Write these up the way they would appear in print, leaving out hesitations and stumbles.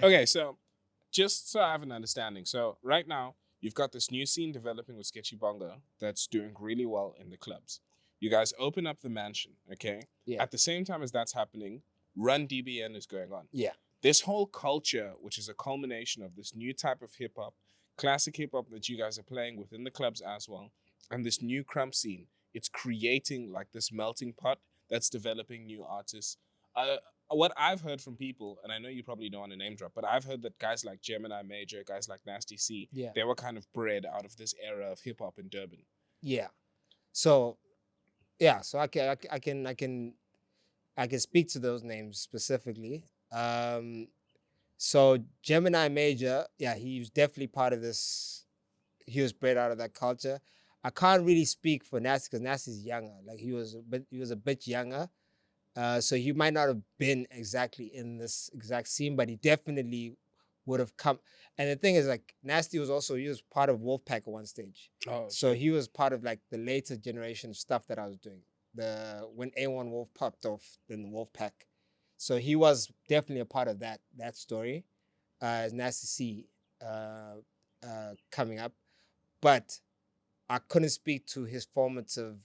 Okay, so just so I have an understanding. So right now, you've got this new scene developing with Sketchy Bongo that's doing really well in the clubs. You guys open up the mansion, okay? Yeah. At the same time as that's happening, Run DBN is going on. Yeah. This whole culture, which is a culmination of this new type of hip hop, classic hip hop that you guys are playing within the clubs as well, and this new crump scene, it's creating like this melting pot that's developing new artists. Uh, what I've heard from people, and I know you probably don't want to name drop, but I've heard that guys like Gemini Major, guys like Nasty C, Yeah. they were kind of bred out of this era of hip hop in Durban. Yeah. So, yeah. So I can speak to those names specifically. So Gemini Major, yeah, he was definitely part of this. He was bred out of that culture. I can't really speak for Nasty because Nasty's younger. Like he was a bit younger. So he might not have been exactly in this exact scene, but he definitely would have come. And the thing is, like, Nasty was part of Wolfpack at one stage. Oh, So he was part of like the later generation of stuff that I was doing. When Aewon Wolf popped off in the Wolfpack. So he was definitely a part of that story. As Nasty C coming up. But I couldn't speak to his formative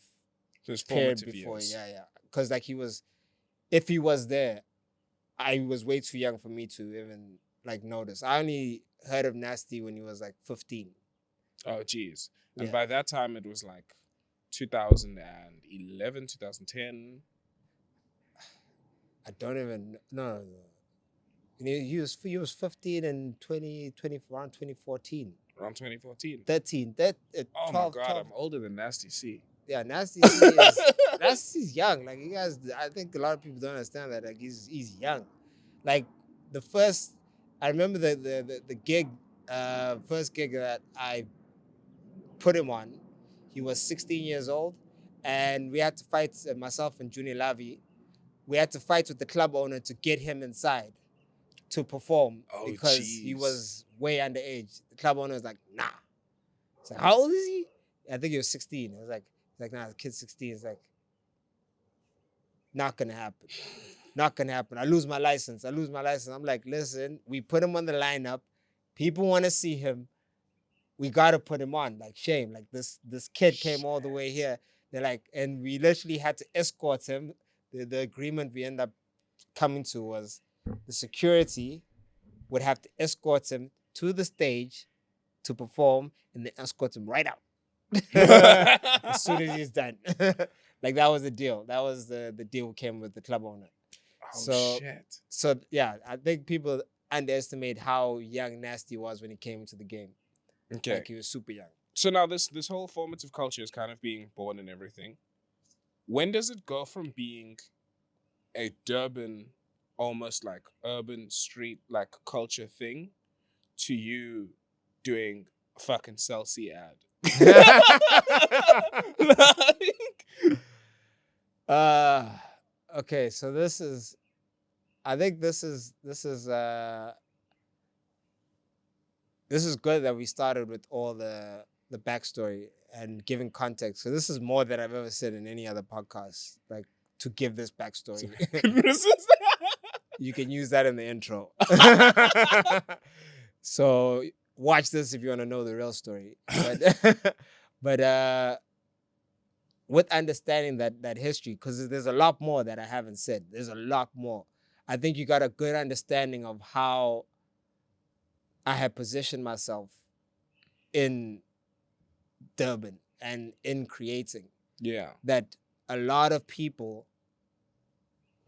period before. years. Yeah. Because like if he was there, I was way too young for me to even like notice. I only heard of Nasty when he was like 15. Oh, geez. And Yeah. by that time, it was like 2011, 2010. I don't even no. He was 15 and 20 around 2014. Around 2014. 13. Oh 12, my God, 12. I'm older than Nasty C. Yeah, Nasty C is Nasty's young. Like you guys, I think a lot of people don't understand that. Like he's young. Like the first, I remember the gig, first gig that I put him on. He was 16 years old, and we had to fight myself and Junior Lavi. We had to fight with the club owner to get him inside to perform because he was way underage. The club owner was like, nah. It's like, how old is he? I think he was 16. It was like, nah, the kid's 16. It's like, not gonna happen. Not gonna happen. I lose my license. I'm like, listen, we put him on the lineup. People want to see him. We gotta put him on. Like, shame. Like this kid came all the way here. They're like, and we literally had to escort him. The agreement we ended up coming to was the security would have to escort him to the stage to perform and then escort him right out as soon as he's done. Like that was the deal. That was the deal came with the club owner. Shit. So yeah, I think people underestimate how young Nasty was when he came into the game. Okay. Like he was super young. So now this whole formative culture is kind of being born and everything. When does it go from being a Durban, almost like urban street like culture thing, to you doing a fucking Celsi ad? Okay, so this is good that we started with all the backstory and giving context. So this is more than I've ever said in any other podcast. Like to give this backstory. You can use that in the intro. So watch this if you want to know the real story. But with understanding that history, because there's a lot more that I haven't said. There's a lot more. I think you got a good understanding of how I had positioned myself in Durban and in creating. Yeah. That a lot of people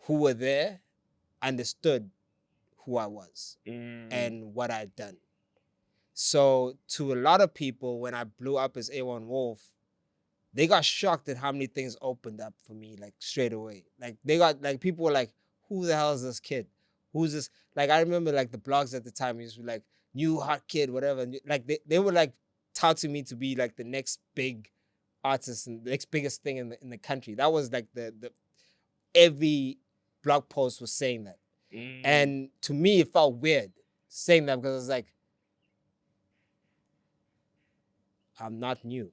who were there understood who I was and what I'd done. So to a lot of people, when I blew up as Aewon Wolf, they got shocked at how many things opened up for me, like straight away. Like people were like, who the hell is this kid? Who's this? Like I remember like the blogs at the time used to be like, new hot kid, whatever. Like they were like touting me to be like the next big artist and the next biggest thing in the country. That was like the every blog post was saying that. And to me, it felt weird saying that because I was like, I'm not new.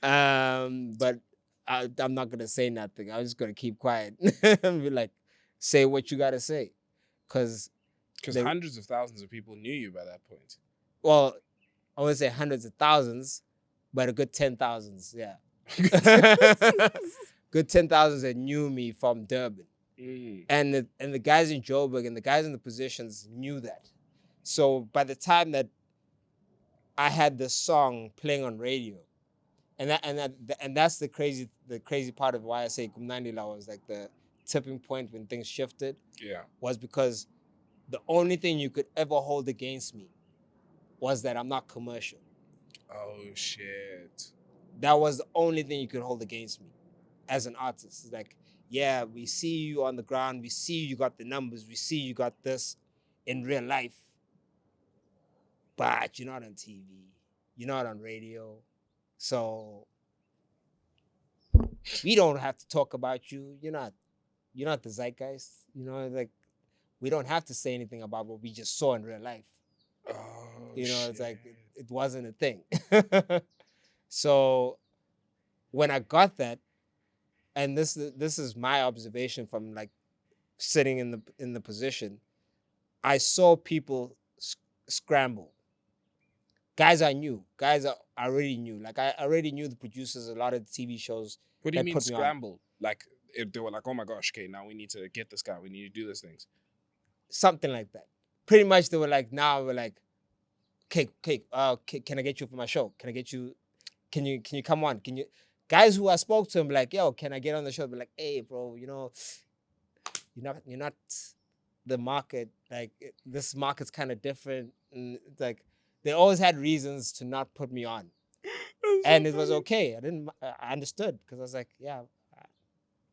But I'm not gonna say nothing. I'm just gonna keep quiet and be like, say what you gotta say, because hundreds of thousands of people knew you by that point. well, I wouldn't say hundreds of thousands, but a good 10,000s, yeah. Good 10,000s that knew me from Durban. And the guys in Joburg and the guys in the positions knew that. So by the time that I had the song playing on radio, and that's the crazy part of why I say Kumnandila was like the tipping point when things shifted. Yeah. Was because the only thing you could ever hold against me was that I'm not commercial. Oh shit. That was the only thing you could hold against me as an artist. It's like, yeah, we see you on the ground, we see you got the numbers, we see you got this in real life, but you're not on TV, you're not on radio, so we don't have to talk about you. You're not the zeitgeist. Like we don't have to say anything about what we just saw in real life. Oh, It's like it wasn't a thing. So when I got that, and this is my observation from like sitting in the position, I saw people scramble. Guys I already knew. Like I already knew the producers, a lot of the TV shows. What do you mean scramble? Like if they were like, oh my gosh, okay, now we need to get this guy. We need to do these things. Something like that. Pretty much they were like, now we're like, okay, can I get you for my show? Can I get you? Can you come on? Can you? Guys who I spoke to him like, yo, can I get on the show? Be like, hey, bro, you're not the market. Like this market's kind of different. And it's like they always had reasons to not put me on, and it was okay. I understood because I was like, yeah,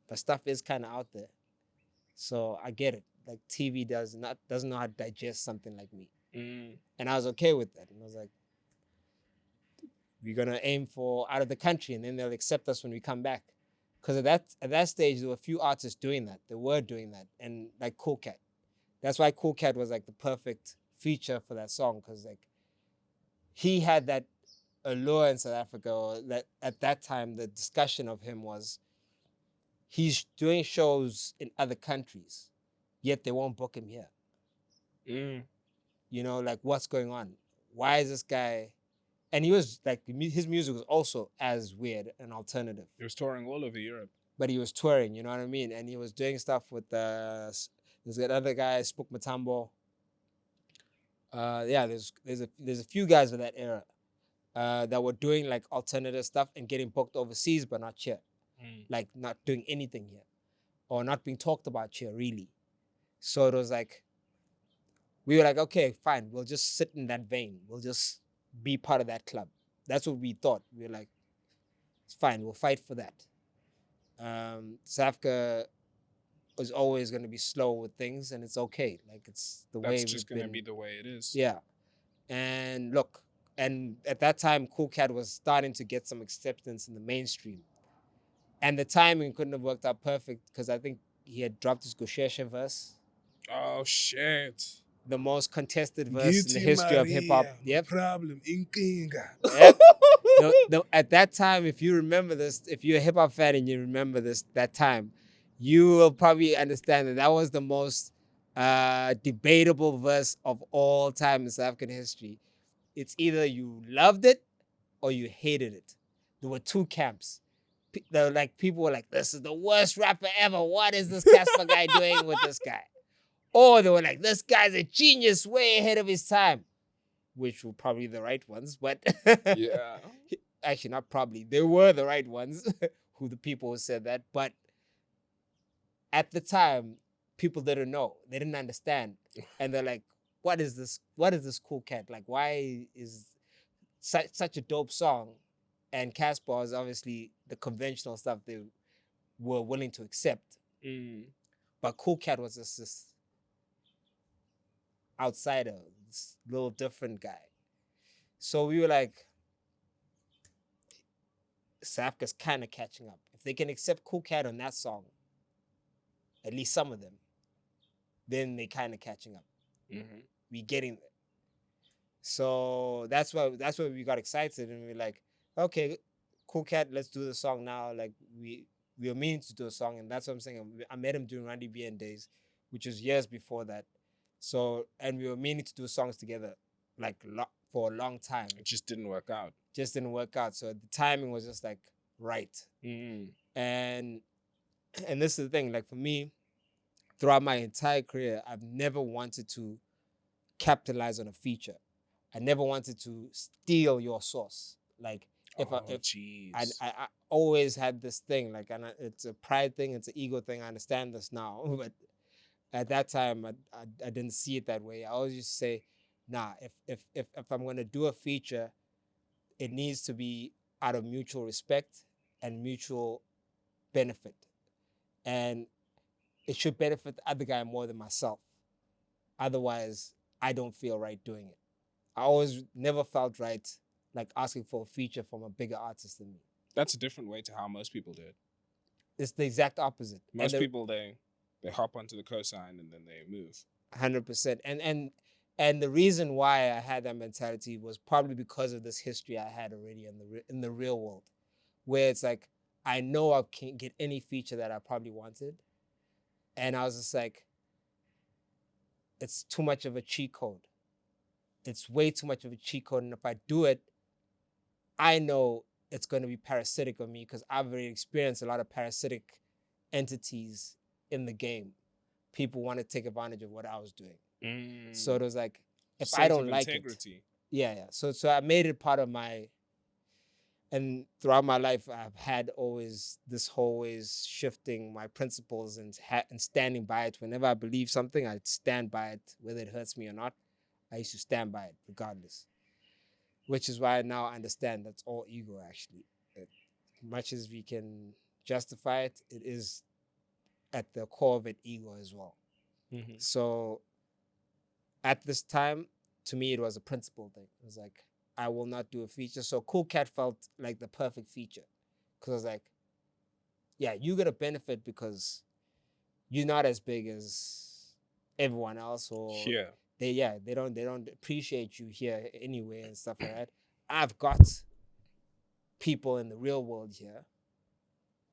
the stuff is kind of out there, so I get it. Like TV doesn't know how to digest something like me, and I was okay with that. And I was like, we're gonna aim for out of the country, and then they'll accept us when we come back. Because at that stage, there were a few artists doing that. They were doing that, and like Koolkat. That's why Koolkat was like the perfect feature for that song, because like he had that allure in South Africa. Or that at that time, the discussion of him was he's doing shows in other countries, yet they won't book him here. Like what's going on? Why is this guy? And he was like, his music was also as weird and alternative. He was touring all over Europe. But he was touring, you know what I mean? And he was doing stuff with there's that other guy, Spook Matambo. There's a few guys of that era that were doing like alternative stuff and getting booked overseas, but not here. Like not doing anything here. Or not being talked about here, really. So it was like, we were like, okay, fine, we'll just sit in that vein. We'll just be part of that club. That's what we thought. We were like, it's fine, we'll fight for that. South Africa is always going to be slow with things, and it's okay. Like it's the way that's just going to be the way it is. Yeah. And look, and at that time, Koolkat was starting to get some acceptance in the mainstream. And the timing couldn't have worked out perfect because I think he had dropped his Gosheshe verse. Oh, shit. The most contested verse in the history of hip-hop. Yep. Problem. Yep. At that time, if you remember this, if you're a hip-hop fan and you remember that time, you will probably understand that was the most debatable verse of all time in South African history. It's either you loved it or you hated it. There were two camps. People were like, this is the worst rapper ever. What is this Casper guy doing with this guy? Or they were like, this guy's a genius, way ahead of his time. Which were probably the right ones, but yeah. Actually, not probably. They were the right ones, who the people who said that. But at the time, people didn't know. They didn't understand. And they're like, what is this? What is this Koolkat? Like, why is such a dope song? And Casper is obviously the conventional stuff they were willing to accept. But Koolkat was just this outsider, this little different guy. So we were like, South Africa's kind of catching up. If they can accept Koolkat on that song, at least some of them, then they kind of catching up. We getting there. So that's why we got excited and we were like, okay, Koolkat, let's do the song now. Like we were meaning to do a song, and that's what I'm saying. I met him during Randy BN days. which was years before that. So, and we were meaning to do songs together, like for a long time. It just didn't work out. Just didn't work out. So the timing was just like right. And this is the thing, like for me, throughout my entire career, I've never wanted to capitalize on a feature. I never wanted to steal your sauce. Like I always had this thing, like, and it's a pride thing, it's an ego thing. I understand this now, but at that time, I didn't see it that way. I always used to say, nah, if I'm gonna do a feature, it needs to be out of mutual respect and mutual benefit, and it should benefit the other guy more than myself. Otherwise, I don't feel right doing it. I always never felt right, like asking for a feature from a bigger artist than me. That's a different way to how most people do it. It's the exact opposite. Most people, they hop onto the cosign and then they move. 100%. And the reason why I had that mentality was probably because of this history I had already in the real world, where it's like, I know I can't get any feature that I probably wanted. And I was just like, it's too much of a cheat code. It's way too much of a cheat code. And if I do it, I know it's going to be parasitic of me because I've already experienced a lot of parasitic entities in the game. People want to take advantage of what I was doing. So it was like, if I don't like integrity. So I made it part of my, and throughout my life, I've had always this always shifting my principles and standing by it. Whenever I believe something, I stand by it, whether it hurts me or not. I used to stand by it regardless. Which is why now I understand that's all ego, actually. As much as we can justify it, it is at the core of it ego as well. Mm-hmm. So at this time, to me, it was a principle thing. It was like, I will not do a feature. So Koolkat felt like the perfect feature. Because I was like, yeah, you get a benefit because you're not as big as everyone else, or they don't appreciate you here anyway and stuff like that. I've got people in the real world here.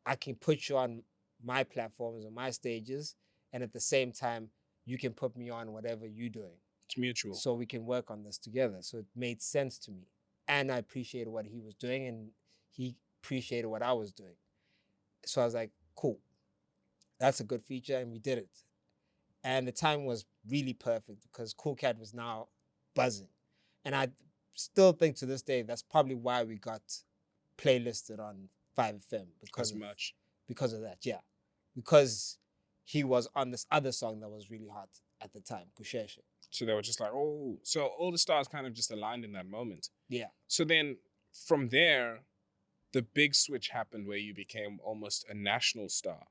I can put you on my platforms or my stages, and at the same time, you can put me on whatever you're doing. It's mutual. So we can work on this together. So it made sense to me. And I appreciated what he was doing, and he appreciated what I was doing. So I was like, cool. That's a good feature, and we did it. And the time was really perfect because Koolkat was now buzzing. And I still think to this day, that's probably why we got playlisted on 5FM. Because of that, yeah. Because he was on this other song that was really hot at the time, Kusheshe. So they were just like, oh, so all the stars kind of just aligned in that moment. Yeah. So then from there, the big switch happened where you became almost a national star.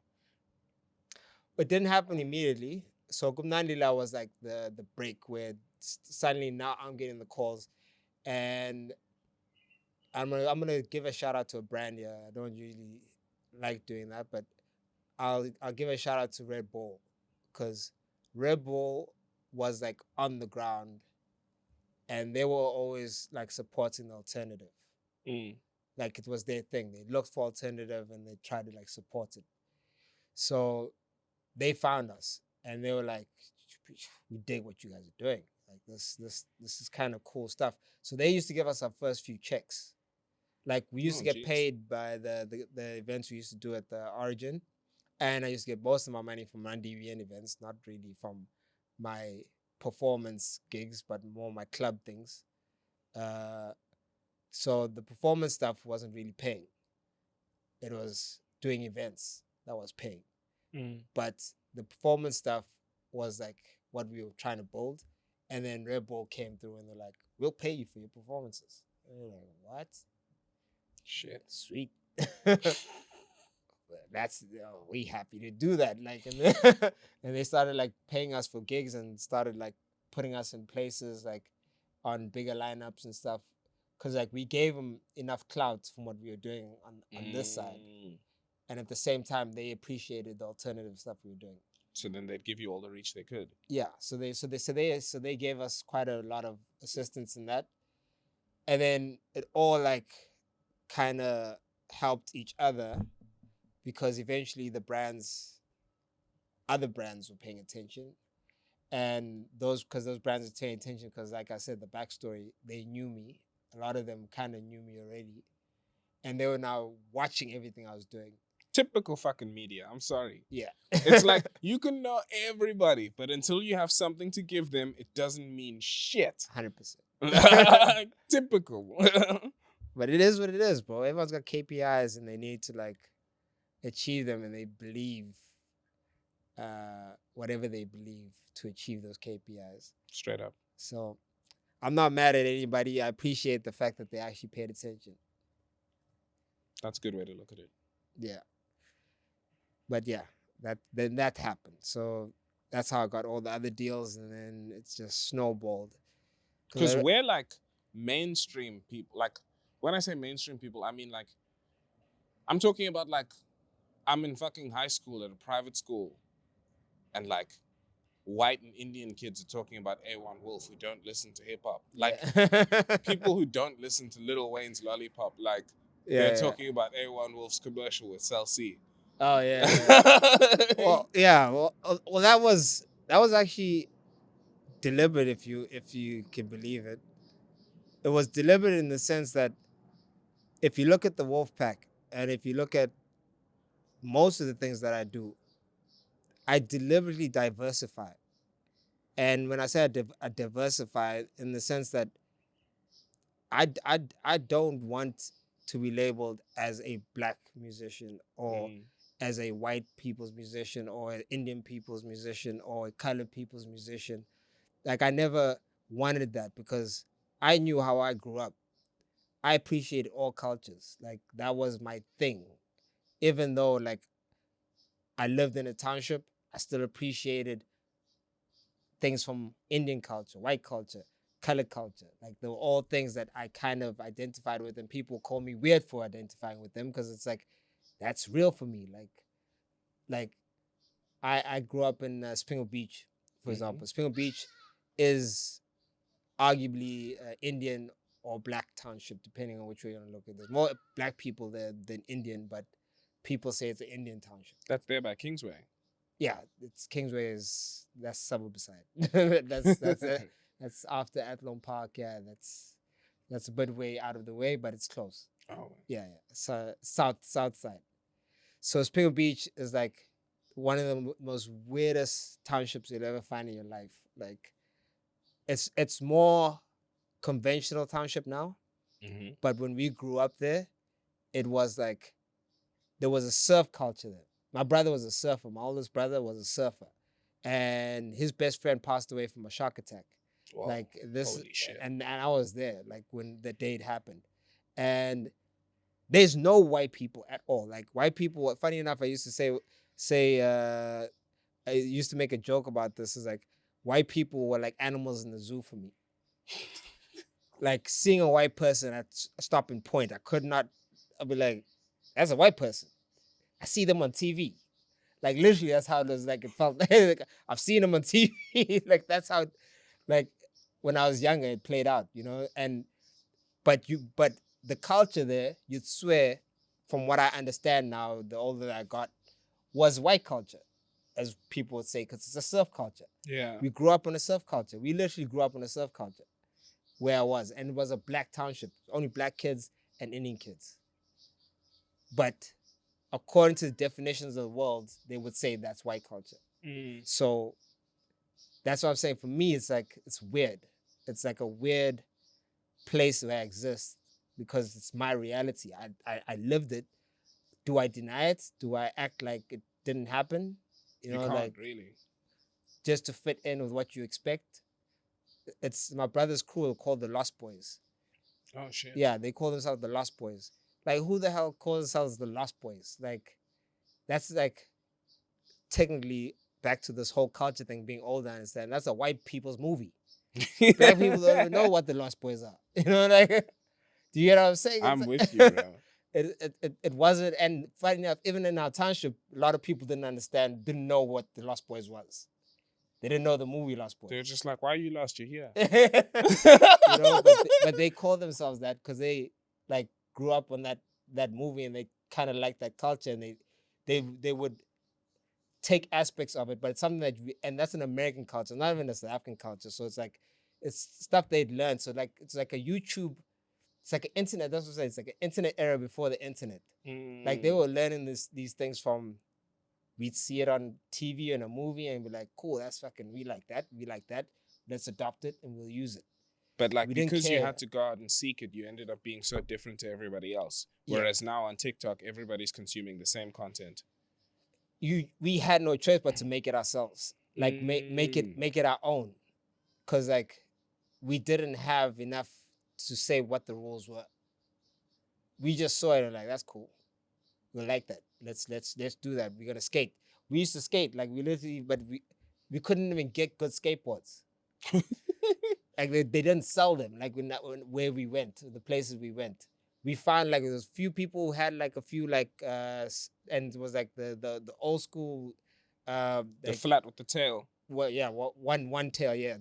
It didn't happen immediately. So Kumnandila was like the break where suddenly now I'm getting the calls, and I'm gonna give a shout out to a brand here. I don't usually like doing that, but I'll give a shout out to Red Bull, because Red Bull was like on the ground, and they were always like supporting the alternative. Like it was their thing. They looked for alternative and they tried to like support it. So they found us and they were like, we dig what you guys are doing. Like this is kind of cool stuff. So they used to give us our first few checks. Like we used to get paid by the events we used to do at the Origin. And I used to get most of my money from non-DVN events, not really from my performance gigs, but more my club things. So the performance stuff wasn't really paying. It was doing events that was paying. But the performance stuff was like what we were trying to build. And then Red Bull came through and they're like, we'll pay you for your performances. And we're like, what? Shit. Sweet. That's we happy to do that. Like, and they started like paying us for gigs and started like putting us in places like on bigger lineups and stuff. Cause like we gave them enough clout from what we were doing on this side. And at the same time, they appreciated the alternative stuff we were doing. So then they'd give you all the reach they could. Yeah. So they gave us quite a lot of assistance in that. And then it all like kind of helped each other, because eventually the brands other brands were paying attention. And those brands were paying attention because, like I said, the backstory, they knew me. A lot of them kind of knew me already. And they were now watching everything I was doing. Typical fucking media. I'm sorry. Yeah. It's like you can know everybody, but until you have something to give them, it doesn't mean shit. 100%. Typical. But it is what it is, bro. Everyone's got KPIs and they need to like achieve them, and they believe whatever they believe to achieve those KPIs. Straight up. So I'm not mad at anybody. I appreciate the fact that they actually paid attention. That's a good way to look at it. Yeah. But yeah, that happened. So that's how I got all the other deals, and then it's just snowballed. Because we're like mainstream people. Like when I say mainstream people, I mean like I'm talking about like I'm in fucking high school at a private school, and like white and Indian kids are talking about Aewon Wolf who don't listen to hip hop. Like people who don't listen to Lil Wayne's Lollipop, like they're talking about Aewon Wolf's commercial with Cell C. Oh yeah. Well, yeah. Well, that was actually deliberate, if you can believe it. It was deliberate in the sense that if you look at the Wolf Pack, and if you look at most of the things that I do, I deliberately diversify. And when I say I diversify, in the sense that I don't want to be labeled as a black musician, or as a white people's musician, or an Indian people's musician, or a colored people's musician. Like, I never wanted that, because I knew how I grew up. I appreciated all cultures. Like, that was my thing. Even though, like, I lived in a township, I still appreciated things from Indian culture, white culture, colored culture. Like, they were all things that I kind of identified with, and people call me weird for identifying with them, because it's like, that's real for me. Like I grew up in Springle Beach, for example. Springle Beach is arguably Indian or black township, depending on which way you want to look at it. There's more black people there than Indian, but people say it's an Indian township. That's there by Kingsway. Yeah, it's Kingsway that's suburb beside. That's after Athlone Park. Yeah, that's a bit way out of the way, but it's close. Oh. Yeah. So south side. So Springle Beach is like one of the most weirdest townships you'll ever find in your life. Like, it's more conventional township now, but when we grew up there, it was like there was a surf culture there. My brother was a surfer. My oldest brother was a surfer, and his best friend passed away from a shark attack. Wow. Like this, holy shit. And I was there, like when the day it happened, and there's no white people at all. Like, white people, funny enough, I used to I used to make a joke about this. Is like, white people were like animals in the zoo for me. Like, seeing a white person at a stopping point, I'd be like, that's a white person. I see them on TV. Like, literally, that's how it was. Like, it felt like I've seen them on TV. Like, that's how, like, when I was younger, it played out, you know? But the culture there, you'd swear, from what I understand now, the older I got, was white culture, as people would say, because it's a surf culture. Yeah. We grew up in a surf culture. We literally grew up in a surf culture where I was. And it was a black township, only black kids and Indian kids. But according to the definitions of the world, they would say that's white culture. So that's what I'm saying. For me, it's like, it's weird. It's like a weird place where I exist, because it's my reality. I lived it. Do I deny it? Do I act like it didn't happen? You know, can't, like, really. Just to fit in with what you expect. It's my brother's crew called the Lost Boys. Oh shit. Yeah, they call themselves the Lost Boys. Like, who the hell calls themselves the Lost Boys? Like, that's like technically back to this whole culture thing being old, I understand. That's a white people's movie. Black people don't even know what the Lost Boys are. You know, like, do you get what I'm saying? I'm with you, bro. It wasn't, and funny enough, even in our township, a lot of people didn't know what the Lost Boys was. They didn't know the movie Lost Boys. They're just like, why are you lost? You're here. You know, but they call themselves that because they like grew up on that movie, and they kind of like that culture, and they would take aspects of it, but it's something that and that's an American culture, not even a South African culture. So it's like it's stuff they'd learned. So like it's like a YouTube, it's like an internet. That's what I'm saying. It's like an internet era before the internet. Like they were learning these things from. We'd see it on TV in a movie and be like, cool, that's fucking, we like that. Let's adopt it and we'll use it. But like, We didn't because you care. had to go out and seek it, you ended up being so different to everybody else. Yeah. Whereas now on TikTok, everybody's consuming the same content. We had no choice but to make it ourselves. Like make it our own. Cause like we didn't have enough to say what the rules were. We just saw it and like, that's cool. We like that. Let's do that. We're gonna skate. We used to skate, like we literally, but we couldn't even get good skateboards. Like they didn't sell them. Like where we went, the places we went, we found like there was few people who had like a few like and it was like the old school, The like, flat with the tail. well, yeah, one tail, yeah,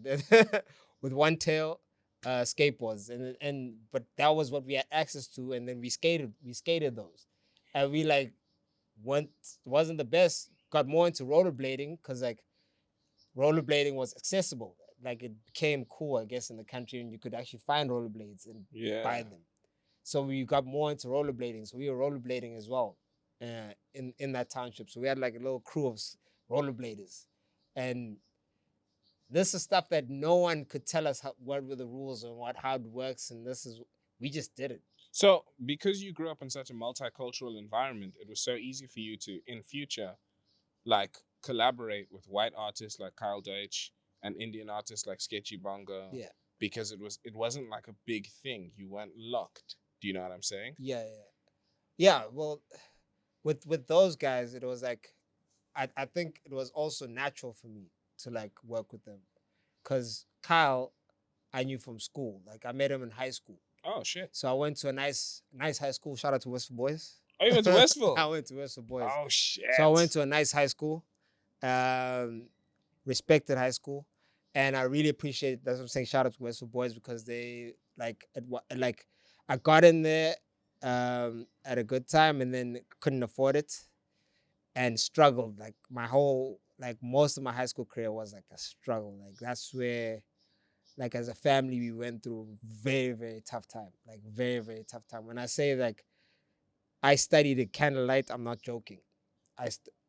with one tail, skateboards, and but that was what we had access to, and then we skated those, and we like wasn't the best. Got more into rollerblading because like rollerblading was accessible. Like it became cool, I guess, in the country, and you could actually find rollerblades and buy them. So we got more into rollerblading. So we were rollerblading as well, in that township. So we had like a little crew of rollerbladers, and this is stuff that no one could tell us what were the rules and how it works. And we just did it. So because you grew up in such a multicultural environment, it was so easy for you to, in future, like collaborate with white artists like Kyle Deutsch and Indian artists like Sketchy Bongo. Yeah. Because it wasn't like a big thing. You weren't locked. Do you know what I'm saying? Yeah. Well, with those guys, it was like, I think it was also natural for me to like work with them, cause Kyle, I knew from school. Like I met him in high school. Oh shit! So I went to a nice high school. Shout out to Westville Boys. Oh, you went to Westville? I went to Westville Boys. Oh shit! So I went to a nice high school, respected high school, and I really appreciate. That's what I'm saying. Shout out to Westville Boys because they I got in there at a good time and then couldn't afford it, and struggled. Like most of my high school career was like a struggle. Like that's where, like as a family, we went through very, very tough time. Like very, very tough time. When I say like I studied at Candlelight, I'm not joking.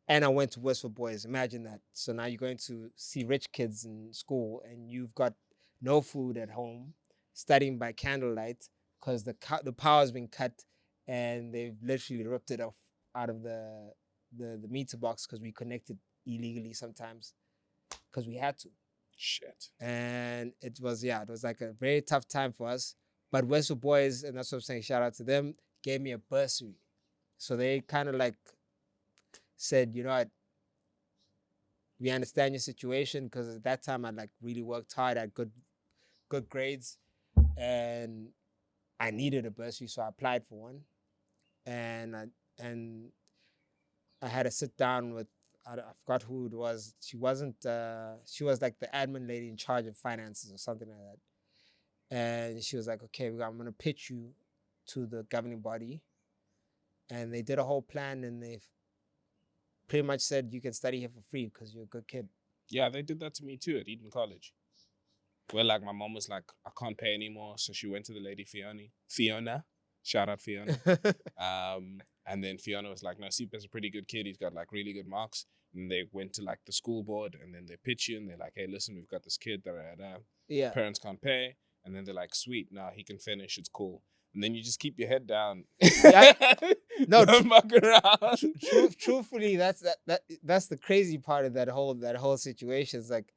And I went to Westville Boys. Imagine that. So now you're going to see rich kids in school and you've got no food at home, studying by candlelight because the power's been cut and they've literally ripped it off out of the meter box because we connected illegally sometimes because we had to. Shit. And it was like a very tough time for us. But Westville Boys, and that's what I'm saying, shout out to them, gave me a bursary. So they kind of like said, you know what, we understand your situation because at that time I like really worked hard, I had good grades, and I needed a bursary, so I applied for one. And I had to sit down with, I forgot who it was. She wasn't, she was like the admin lady in charge of finances or something like that. And she was like, okay, I'm going to pitch you to the governing body. And they did a whole plan and they pretty much said you can study here for free because you're a good kid. Yeah, they did that to me too at Eden College. Where like my mom was like, I can't pay anymore. So she went to the lady Fiona. Shout out Fiona. And then Fiona was like, no, Sipa's a pretty good kid. He's got like really good marks. And they went to like the school board and then they pitch you and they're like, hey, listen, we've got this kid that Yeah. parents can't pay. And then they're like, sweet, nah, he can finish. It's cool. And then you just keep your head down. No, don't muck around. Truthfully, that's the crazy part of that whole situation. It's like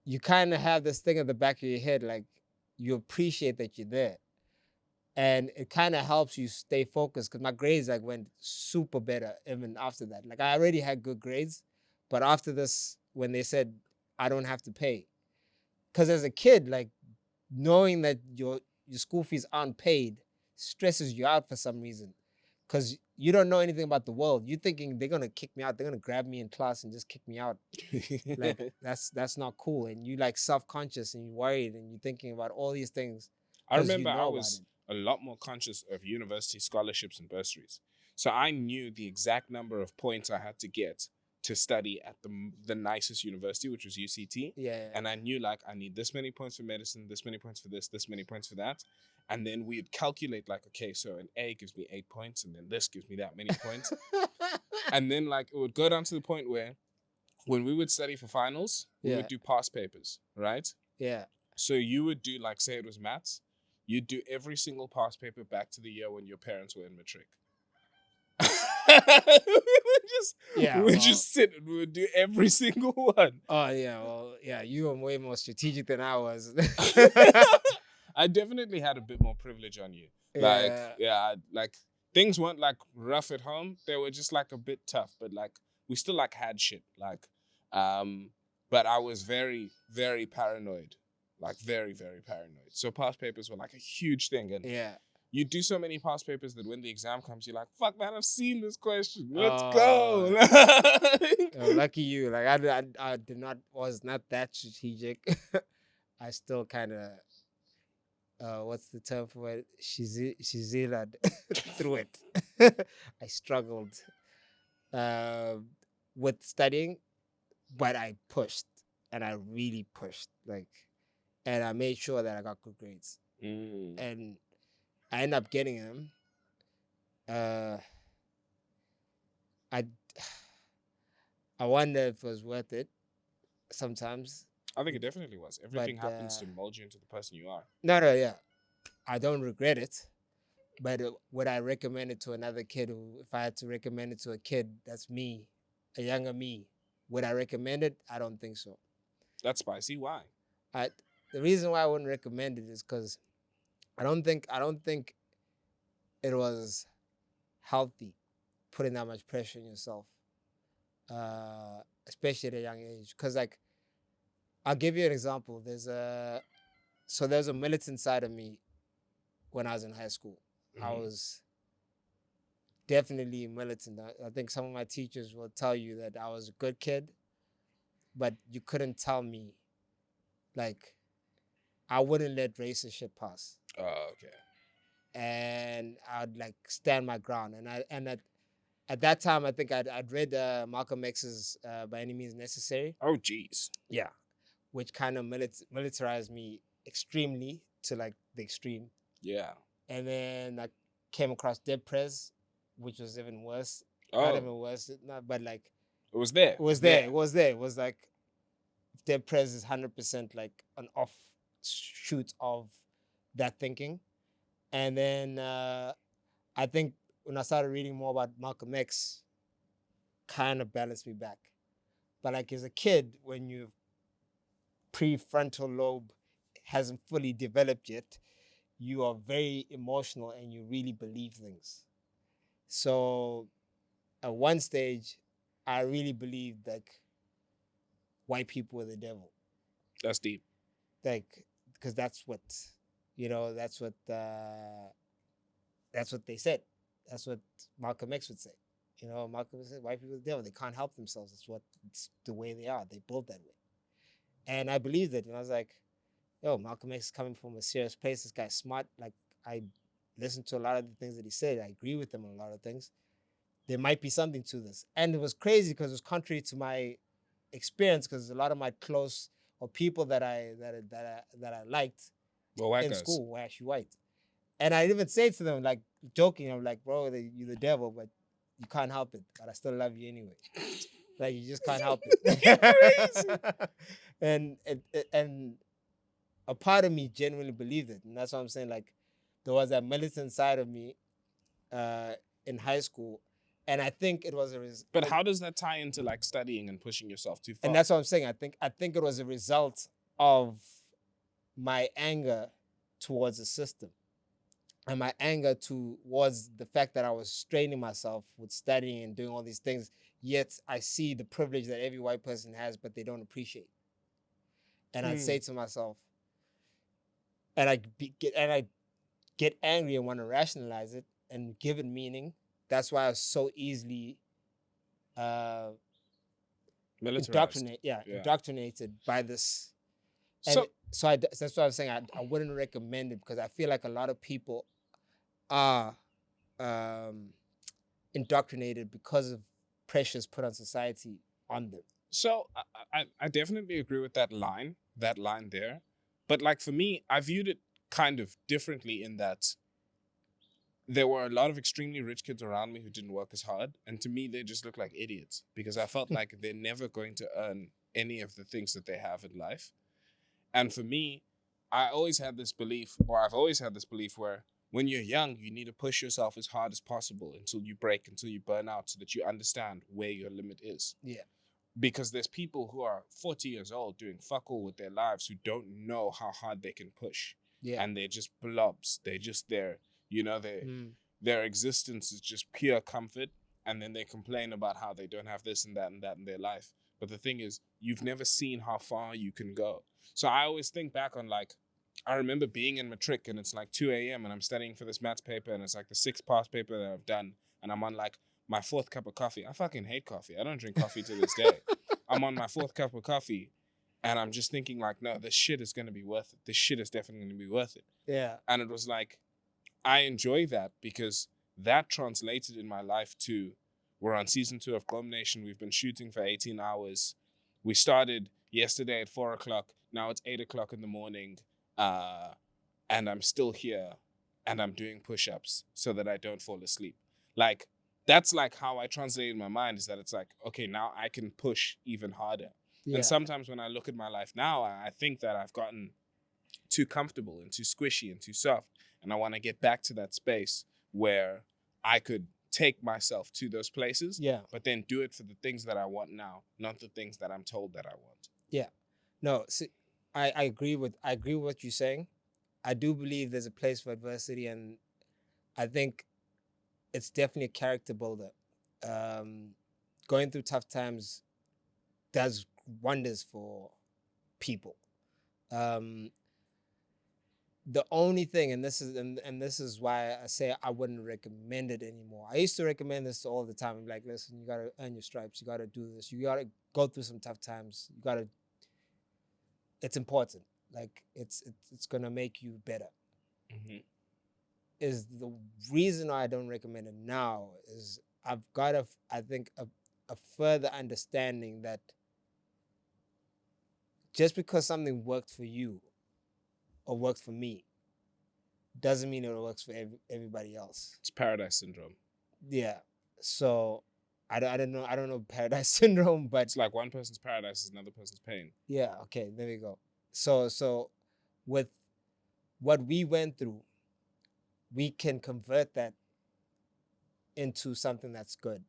you kind of have this thing at the back of your head, like you appreciate that you're there, and it kind of helps you stay focused. Because my grades like went super better even after that. Like I already had good grades, but after this, when they said I don't have to pay, because as a kid, like knowing that your school fees aren't paid stresses you out for some reason. Because you don't know anything about the world. You're thinking they're going to kick me out. They're going to grab me in class and just kick me out. Like, that's not cool. And you like self-conscious and you're worried and you're thinking about all these things. I remember I was a lot more conscious of university scholarships and bursaries. So I knew the exact number of points I had to get to study at the nicest university, which was UCT. Yeah. And I knew like I need this many points for medicine, this many points for this many points for that. And then we'd calculate like, okay, so an A gives me 8 points, and then this gives me that many points. And then like it would go down to the point where when we would study for finals, we would do past papers, right? Yeah. So you would do like, say it was maths, you'd do every single past paper back to the year when your parents were in matric. we would just sit and we would do every single one. Oh yeah, well yeah, you were way more strategic than I was. I definitely had a bit more privilege on you. Like things weren't like rough at home. They were just like a bit tough, but like we still like had shit. Like, but I was very, very paranoid. Like very, very paranoid. So past papers were like a huge thing. And you do so many past papers that when the exam comes, you're like, fuck man, I've seen this question. Let's go. Lucky you. Like I was not that strategic. I still kind of what's the term for it? Shezilaed through it. I struggled with studying, but I pushed, and I really pushed. Like, and I made sure that I got good grades, and I ended up getting them. I wonder if it was worth it. Sometimes I think it definitely was. Everything happens to mold you into the person you are. No, yeah. I don't regret it. But would I recommend it to another kid? If I had to recommend it to a kid that's me, a younger me, would I recommend it? I don't think so. That's spicy. Why? The reason why I wouldn't recommend it is because I don't think it was healthy putting that much pressure on yourself, especially at a young age. Because like, I'll give you an example. There's a militant side of me when I was in high school. I was definitely militant. I think some of my teachers will tell you that I was a good kid, but you couldn't tell me, like, I wouldn't let racist shit pass. Oh, okay. And I'd like stand my ground. And at that time, I think I'd read Malcolm X's By Any Means Necessary. Oh, geez. Yeah. Which kind of militarized me extremely to like the extreme. Yeah. And then I came across Dead Prez, which was even worse. Oh. Not even worse, but like... It was there. It was there. It was there. It was like Dead Prez is 100% like an offshoot of that thinking. And then I think when I started reading more about Malcolm X, kind of balanced me back. But like as a kid, when your prefrontal lobe hasn't fully developed yet, you are very emotional and you really believe things. So at one stage, I really believed like white people were the devil. That's deep. Like, because that's what they said. That's what Malcolm X would say. You know, Malcolm said white people are the devil. They can't help themselves. It's the way they are. They built that way. And I believed it. And I was like, yo, Malcolm X is coming from a serious place. This guy's smart. Like, I listened to a lot of the things that he said. I agree with him on a lot of things. There might be something to this. And it was crazy because it was contrary to my experience, because a lot of my close or people that I liked in school were actually white. And I even say to them, like, joking, I'm like, bro, you're the devil, but you can't help it. But I still love you anyway. Like, you just can't help it. And a part of me genuinely believed it. And that's what I'm saying. Like, there was that militant side of me in high school. And I think it was But how does that tie into like studying and pushing yourself too far? And that's what I'm saying. I think it was a result of my anger towards the system. And my anger towards the fact that I was straining myself with studying and doing all these things, yet I see the privilege that every white person has, but they don't appreciate. And I'd say to myself, and I get angry and want to rationalize it and give it meaning. That's why I was so easily indoctrinated by this. And that's why I'm saying I wouldn't recommend it, because I feel like a lot of people are indoctrinated because of pressures put on society on them. So I definitely agree with that line there. But like for me, I viewed it kind of differently in that there were a lot of extremely rich kids around me who didn't work as hard. And to me, they just looked like idiots because I felt like they're never going to earn any of the things that they have in life. And for me, I've always had this belief where when you're young, you need to push yourself as hard as possible until you break, until you burn out, so that you understand where your limit is. Yeah. Because there's people who are 40 years old doing fuck all with their lives who don't know how hard they can push. Yeah. And they're just blobs. They're just there. Their existence is just pure comfort. And then they complain about how they don't have this and that in their life. But the thing is, you've never seen how far you can go. So I always think back on like, I remember being in matric and it's like 2 a.m. and I'm studying for this maths paper and it's like the 6th past paper that I've done. And I'm on like my 4th cup of coffee. I fucking hate coffee. I don't drink coffee to this day. I'm on my 4th cup of coffee and I'm just thinking like, no, this shit is going to be worth it. This shit is definitely going to be worth it. Yeah. And it was like, I enjoy that because that translated in my life to, we're on season 2 of Glam Nation. We've been shooting for 18 hours. We started yesterday at 4 o'clock. Now it's 8 o'clock in the morning. And I'm still here and I'm doing push-ups so that I don't fall asleep. Like, that's like how I translate in my mind, is that it's like, okay, now I can push even harder. Yeah. And sometimes when I look at my life now, I think that I've gotten too comfortable and too squishy and too soft. And I want to get back to that space where I could take myself to those places, but then do it for the things that I want now, not the things that I'm told that I want. Yeah. No, see, I agree with what you're saying. I do believe there's a place for adversity, and I think it's definitely a character builder. Going through tough times does wonders for people. The only thing, and this is why I say I wouldn't recommend it anymore. I used to recommend this all the time. I'm like, listen, you gotta earn your stripes. You gotta do this. You gotta go through some tough times. You gotta. It's important. Like it's gonna make you better. Mm-hmm. Is the reason I don't recommend it now is I've got a further understanding that just because something worked for you or works for me doesn't mean it works for everybody else. It's paradise syndrome. Yeah. So I don't know paradise syndrome, but it's like one person's paradise is another person's pain. Yeah, okay, there we go. So with what we went through, we can convert that into something that's good.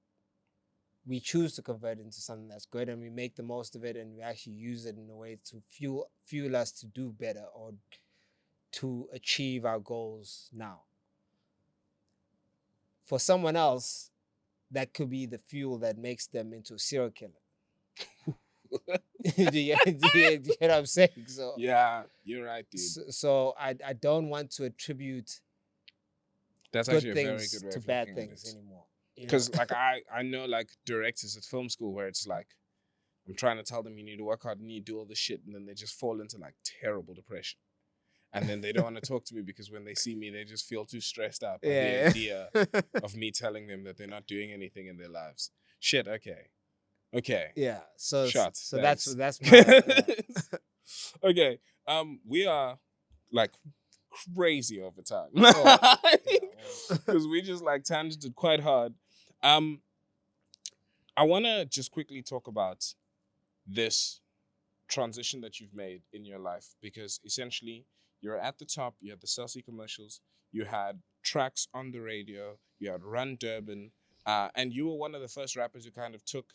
We choose to convert it into something that's good, and we make the most of it, and we actually use it in a way to fuel us to do better or to achieve our goals now. For someone else, that could be the fuel that makes them into a serial killer. do you get what I'm saying? So yeah, you're right, dude. So I don't want to attribute that's good actually a things very good way to bad things anymore. Because like I know like directors at film school where it's like I'm trying to tell them you need to work hard and you do all this shit, and then they just fall into like terrible depression. And then they don't want to talk to me because when they see me, they just feel too stressed out by the idea of me telling them that they're not doing anything in their lives. Shit, okay. Yeah. So shots. So that's my okay. We are like crazy over time. Because we just like tangented quite hard. I wanna just quickly talk about this transition that you've made in your life, because essentially you're at the top, you had the Celsius commercials, you had tracks on the radio, you had Run Durban, and you were one of the first rappers who kind of took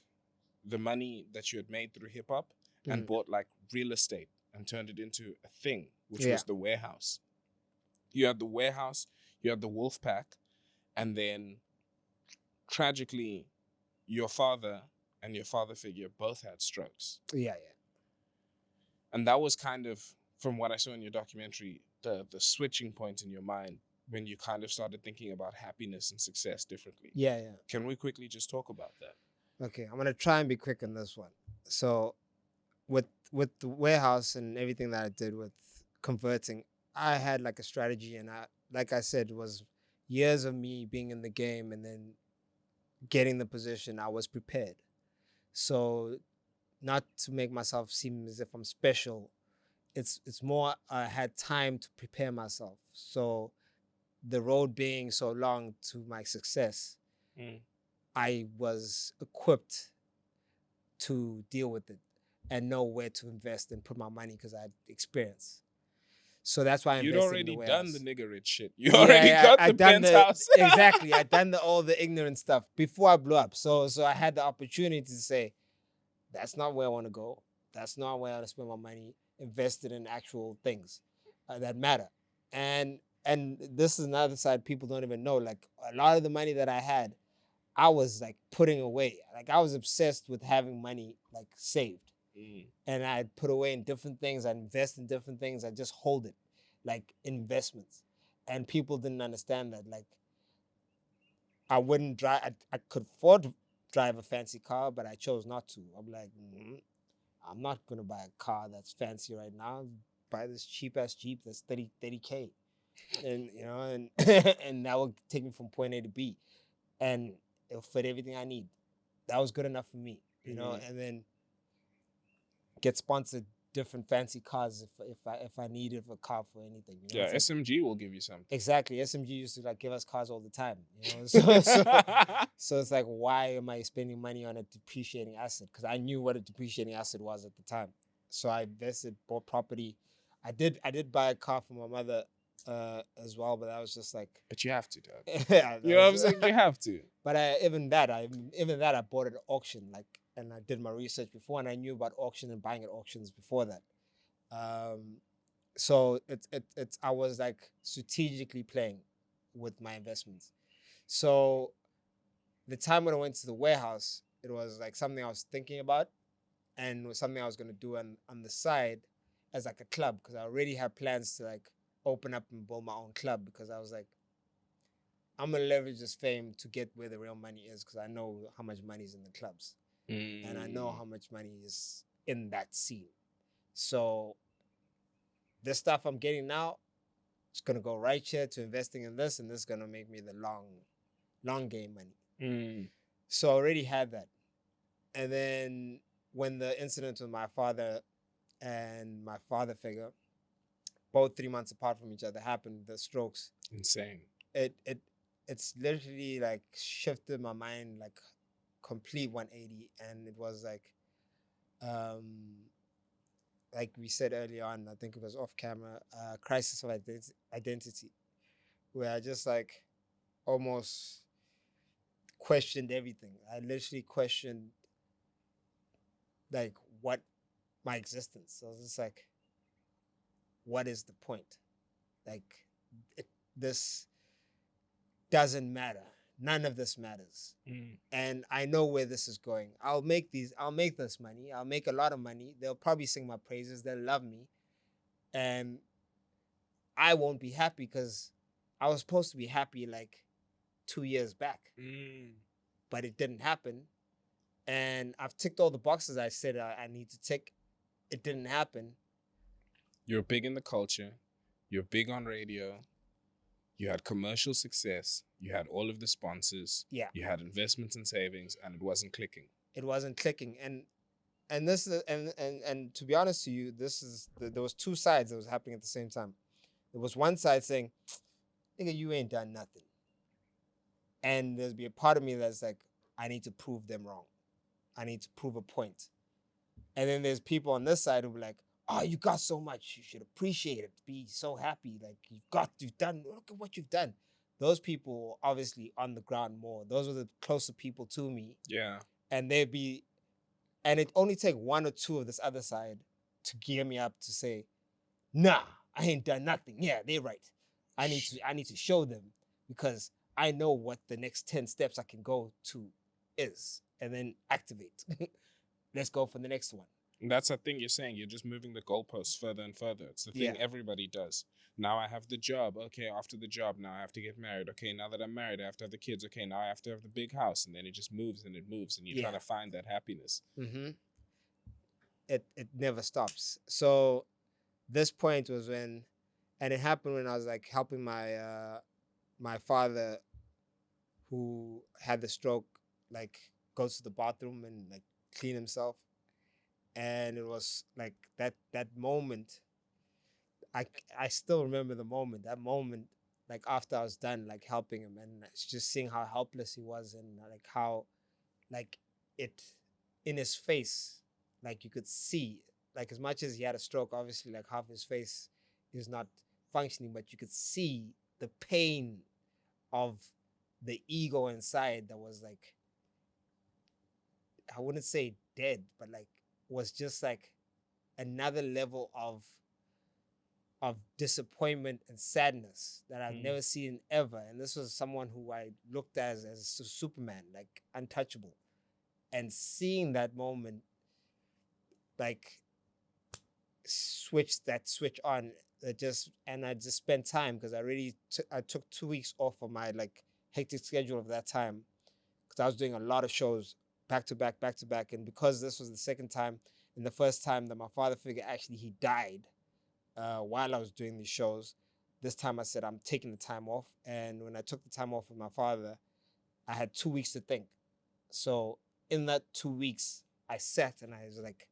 the money that you had made through hip hop and bought like real estate and turned it into a thing, which was the Warehouse. You had the Warehouse, you had the Wolf Pack, and then tragically, your father and your father figure both had strokes. Yeah. And that was kind of, from what I saw in your documentary, the switching point in your mind when you kind of started thinking about happiness and success differently. Yeah. Can we quickly just talk about that? Okay, I'm gonna try and be quick on this one. So, with the Warehouse and everything that I did with converting, I had like a strategy, and like I said, it was years of me being in the game and then getting the position. I was prepared. So not to make myself seem as if I'm special, it's more I had time to prepare myself. So the road being so long to my success, Mm. I was equipped to deal with it and know where to invest and put my money because I had experience. So that's why I You'd invested in the already done warehouse. the nigger rich shit. You Yeah, already yeah, got I the done penthouse. exactly. I done all the ignorant stuff before I blew up. So I had the opportunity to say, that's not where I want to go. That's not where I want to spend my money. Invested in actual things that matter. And this is another side people don't even know. Like a lot of the money that I had, I was like putting away. Like I was obsessed with having money like saved. Mm. And I'd put away in different things. I'd invest in different things. I just hold it, like investments. And people didn't understand that. Like I wouldn't drive. I could afford to drive a fancy car, but I chose not to. I'm like, I'm not gonna buy a car that's fancy right now. Buy this cheap ass Jeep that's 30K, and and and that will take me from point A to B, and it'll fit everything I need. That was good enough for me, and then get sponsored different fancy cars if I needed a car for anything. Yeah, It's like, SMG will give you something. exactly. SMG used to like give us cars all the time. So it's like, why am I spending money on a depreciating asset? Because I knew what a depreciating asset was at the time. So I invested, bought property. I did buy a car for my mother as well, but that was just like But you have to, dog. yeah, You know what I'm saying? You have to. but even that I bought it at auction, like, and I did my research before, and I knew about auction and buying at auctions before that. So it's I was like strategically playing with my investments. So the time when I went to the warehouse, it was like something I was thinking about, and it was something I was gonna do on the side as like a club, because I already had plans to like open up and build my own club, because I was like, I'm gonna leverage this fame to get where the real money is, because I know how much money is in the clubs, and I know how much money is in that scene. So this stuff I'm getting now, it's gonna go right here to investing in this, and this is gonna make me the long game money. So I already had that. And then when the incident with my father and my father figure, both 3 months apart from each other, happened, the strokes. Insane. It's literally like shifted my mind like complete 180, and it was like we said earlier on, I think it was off camera, crisis of identity, where I just like almost questioned everything. I literally questioned like what my existence. So I was just like, what is the point? Like this doesn't matter. None of this matters. And I know where this is going. I'll make this money. I'll make a lot of money. They'll probably sing my praises. They'll love me. And I won't be happy, because I was supposed to be happy like 2 years back. But it didn't happen. And I've ticked all the boxes I said I need to tick. It didn't happen. You're big in the culture. You're big on radio. You had commercial success. You had all of the sponsors. Yeah. You had investments and savings, and it wasn't clicking. It wasn't clicking. And this is and to be honest to you, there was two sides that was happening at the same time. There was one side saying, nigga, you ain't done nothing. And there'd be a part of me that's like, I need to prove them wrong. I need to prove a point. And then there's people on this side who be like, oh, you got so much. You should appreciate it. Be so happy. Like, you've done, look at what you've done. Those people obviously on the ground more. Those were the closer people to me. Yeah. And it only take one or two of this other side to gear me up to say, nah, I ain't done nothing. Yeah, they're right. I need to show them, because I know what the next 10 steps I can go to is, and then activate. Let's go for the next one. And that's the thing you're saying. You're just moving the goalposts further and further. It's the thing everybody does. Now I have the job. Okay, after the job, now I have to get married. Okay, now that I'm married, I have to have the kids. Okay, now I have to have the big house. And then it just moves and it moves. And you're trying to find that happiness. Mm-hmm. It never stops. So this point was when, and it happened when I was like helping my father, who had the stroke, like goes to the bathroom and like clean himself. And it was like that moment. I still remember the moment. That moment, like after I was done, like helping him, and just seeing how helpless he was, and like how, like it, in his face, like you could see, like as much as he had a stroke, obviously, like half his face is not functioning, but you could see the pain of the ego inside that was like, I wouldn't say dead, but like was just like another level of disappointment and sadness that I've never seen ever. And this was someone who I looked at as Superman, like untouchable. And seeing that moment, like that switch on, and I just spent time because I took 2 weeks off of my like hectic schedule of that time because I was doing a lot of shows back to back, back to back. And because this was the second time and the first time that my father figure actually he died while I was doing these shows, this time I said I'm taking the time off. And when I took the time off with my father, I had 2 weeks to think. So in that 2 weeks, I sat and I was like,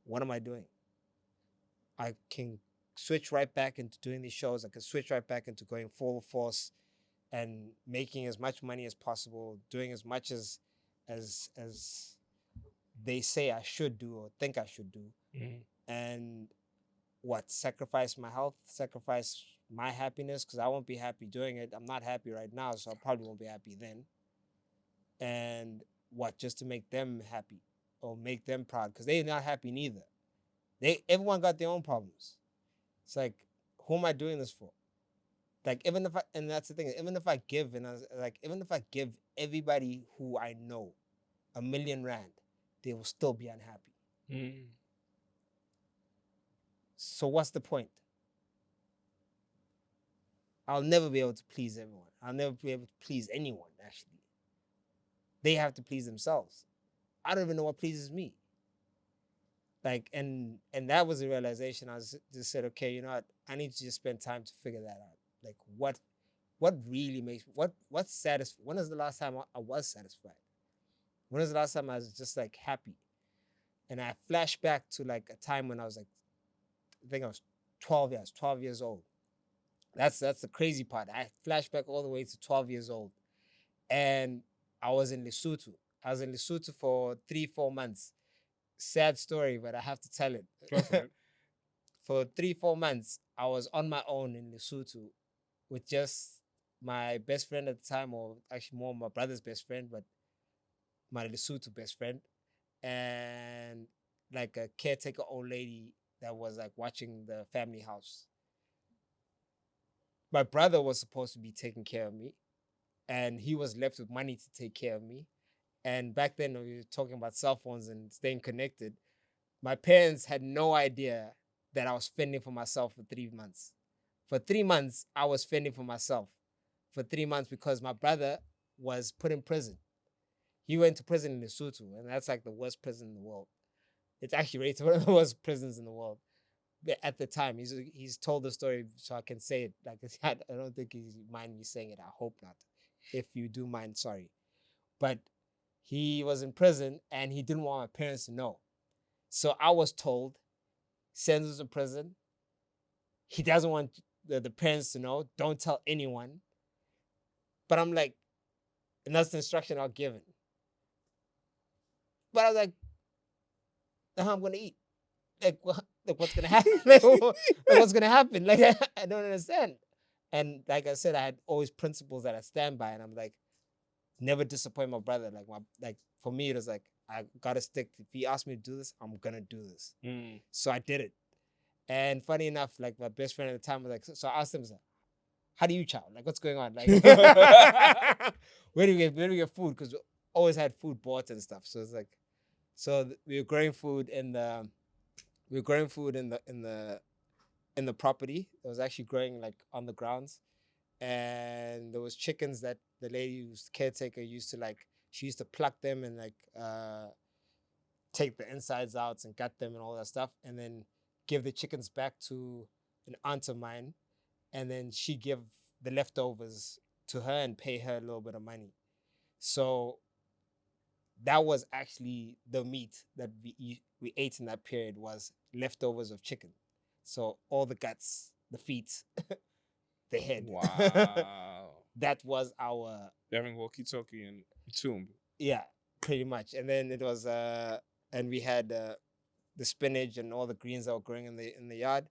what am I doing? I can switch right back into doing these shows. I can switch right back into going full force and making as much money as possible, doing as much as they say I should do or think I should do. And sacrifice my health, sacrifice my happiness, because I won't be happy doing it. I'm not happy right now, so I probably won't be happy then. And just to make them happy or make them proud, because they're not happy neither. Everyone got their own problems. It's like, who am I doing this for? Like, and that's the thing, even if I give everybody who I know R1,000,000, they will still be unhappy. So what's the point? I'll never be able to please everyone. I'll never be able to please anyone, actually. They have to please themselves. I don't even know what pleases me. Like, and that was the realization. I just said, okay, you know what? I need to just spend time to figure that out. Like, what really makes, what's satisfying? When was the last time I was satisfied? When was the last time I was just like happy? And I flashed back to like a time when I was like, I think I was 12 years old. That's the crazy part. I flashed back all the way to 12 years old. And I was in Lesotho. I was in Lesotho for 3-4 months. Sad story, but I have to tell it. For 3-4 months, I was on my own in Lesotho with just my best friend at the time, or actually more my brother's best friend, but my Lesotho best friend, and like a caretaker old lady that was like watching the family house. My brother was supposed to be taking care of me, and he was left with money to take care of me. And back then, we were talking about cell phones and staying connected. My parents had no idea that I was fending for myself for 3 months. For 3 months, I was fending for myself. For 3 months because my brother was put in prison. He went to prison in Lesotho, and that's like the worst prison in the world. It's actually rated one of the worst prisons in the world. At the time, he's told the story, so I can say it. Like, I don't think he mind me saying it. I hope not. If you do mind, sorry. But he was in prison, and he didn't want my parents to know. So I was told, sends us to prison. He doesn't want the parents to know. Don't tell anyone. But I'm like, and that's the instruction I was given. But I was like, how I'm gonna eat? Like what's gonna happen? What's gonna happen? Like, I don't understand. And like I said, I had always principles that I stand by, and I'm like, never disappoint my brother. Like for me, it was like, I gotta stick. If he asked me to do this, I'm gonna do this. So I did it. And funny enough, like my best friend at the time was like, so I asked him, how do you chow? Like, what's going on? Like, where do we get food? Because we always had food bought and stuff. So it's like, we were growing food in the property. It was actually growing like on the grounds, and there was chickens that the lady who's caretaker used to like. She used to pluck them and like take the insides out and gut them and all that stuff, and then give the chickens back to an aunt of mine, and then she give the leftovers to her and pay her a little bit of money. So that was actually the meat that we ate in that period was leftovers of chicken. So all the guts, the feet, the head. Wow. That was our You're having walkie-talkie and tomb. yeah, pretty much. And then it was and we had the spinach and all the greens that were growing in the yard,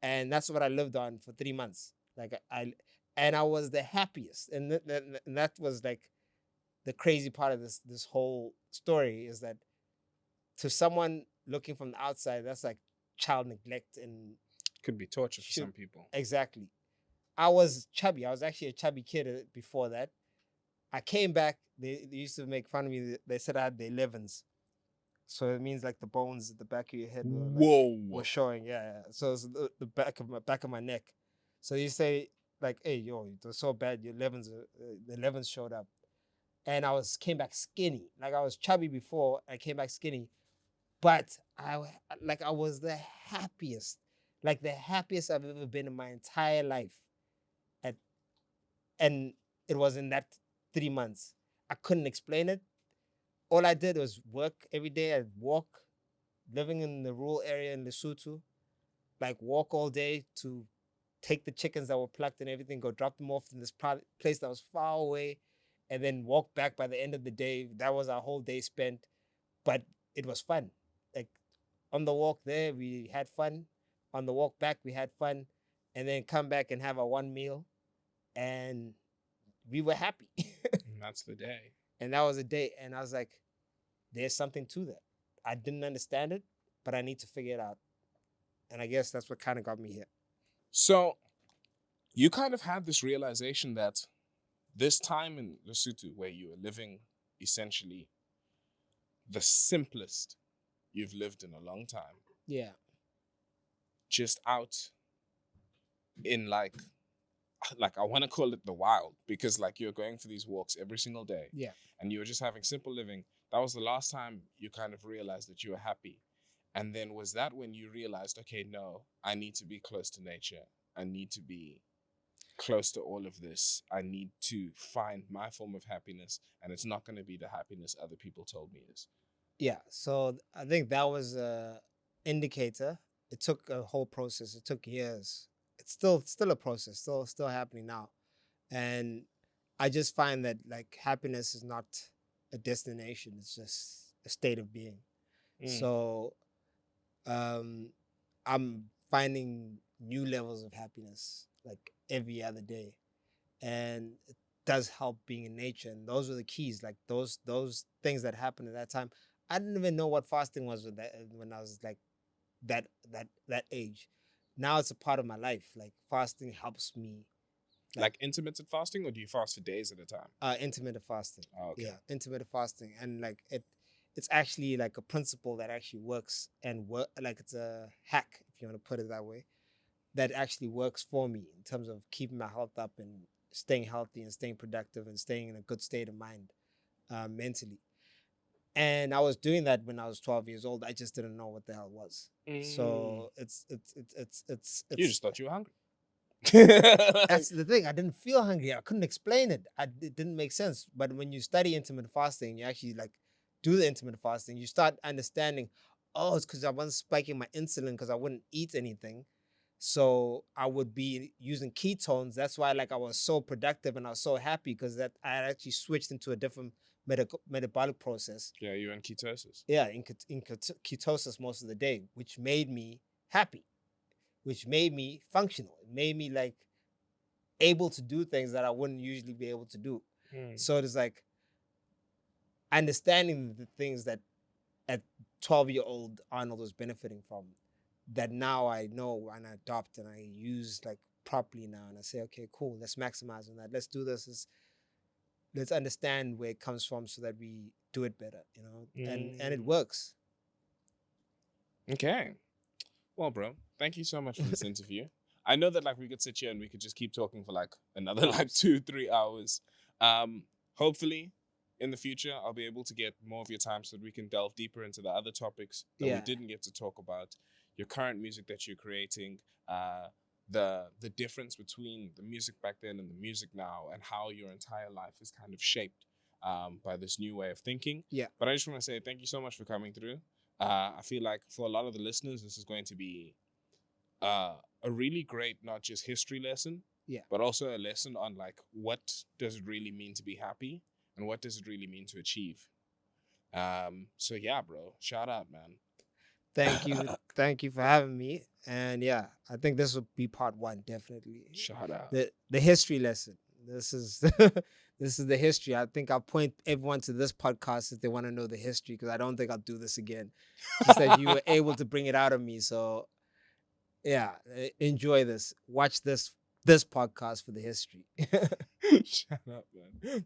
and that's what I lived on for 3 months. Like and I was the happiest, and and that was like the crazy part of this whole story is that to someone looking from the outside, that's like child neglect and Could be torture for should- some people. exactly. I was chubby. I was actually a chubby kid before that. I came back. They used to make fun of me. They said I had the 11s. So it means like the bones at the back of your head Whoa. were showing. Yeah, yeah. So it's the back of my neck. So you say like, "Hey, yo, it was so bad. Your 11s, the 11s showed up." And came back skinny. Like I was chubby before. I came back skinny, but I was the happiest, like the happiest I've ever been in my entire life. And it was in that 3 months. I couldn't explain it. All I did was work every day. I'd walk, living in the rural area in Lesotho, like walk all day to take the chickens that were plucked and everything, go drop them off in this place that was far away, and then walk back by the end of the day. That was our whole day spent, but it was fun. Like on the walk there, we had fun. On the walk back, we had fun, and then come back and have our one meal, and we were happy. And that's the day. And that was a day, and I was like, there's something to that. I didn't understand it, but I need to figure it out. And I guess that's what kind of got me here. So you kind of had this realization that this time in Lesotho, where you were living essentially the simplest you've lived in a long time, Yeah. just out in like I want to call it the wild, because like you're going for these walks every single day, Yeah. and you were just having simple living. That was the last time you kind of realized that you were happy. And then was that when you realized, okay, no, I need to be close to nature. I need to be close to all of this. I need to find my form of happiness, and it's not going to be the happiness other people told me is. Yeah. So I think that was a indicator. It took a whole process. It took years. It's still a process, still happening now. And I just find that like happiness is not a destination. It's just a state of being. So I'm finding new levels of happiness like every other day, and it does help being in nature. And those were the keys, like those things that happened at that time. I didn't even know what fasting was with that when I was like that age. Now it's a part of my life. Like fasting helps me. Like intermittent fasting, or do you fast for days at a time? Intermittent fasting. Oh, okay. Yeah, intermittent fasting, and like it's actually like a principle that actually works and like it's a hack, if you want to put it that way, that actually works for me in terms of keeping my health up and staying healthy and staying productive and staying in a good state of mind mentally. And I was doing that when I was 12 years old. I just didn't know what the hell it was. So it's You just thought you were hungry. that's the thing. I didn't feel hungry. I couldn't explain it. It didn't make sense. But when you study intermittent fasting, you actually like do the intermittent fasting, you start understanding, oh, it's because I wasn't spiking my insulin because I wouldn't eat anything. So I would be using ketones. That's why like I was so productive and I was so happy because that I had actually switched into a different metabolic process. Yeah, you're in ketosis. Yeah, in ketosis most of the day, which made me happy, which made me functional. It made me like able to do things that I wouldn't usually be able to do. So it's like understanding the things that at 12-year-old Arnold was benefiting from, that now I know and I adopt and I use like properly now. And I say, okay, cool, let's maximize on that. Let's do this. Let's understand where it comes from so that we do it better, you know? And it works. Okay. Well, bro, thank you so much for this interview. I know that like we could sit here and we could just keep talking for like another like 2-3 hours. Hopefully in the future, I'll be able to get more of your time so that we can delve deeper into the other topics that we didn't get to talk about. Your current music that you're creating, the difference between the music back then and the music now, and how your entire life is kind of shaped by this new way of thinking. Yeah. But I just want to say thank you so much for coming through. I feel like for a lot of the listeners, this is going to be a really great, not just history lesson, but also a lesson on like what does it really mean to be happy and what does it really mean to achieve. So yeah, bro, shout out, man. Thank you for having me. And yeah, I think this will be part 1, definitely. Shout out. The history lesson. This is this is the history. I think I'll point everyone to this podcast if they want to know the history, because I don't think I'll do this again. Just that you were able to bring it out of me. So yeah, enjoy this. Watch this podcast for the history. Shut up, man. Thank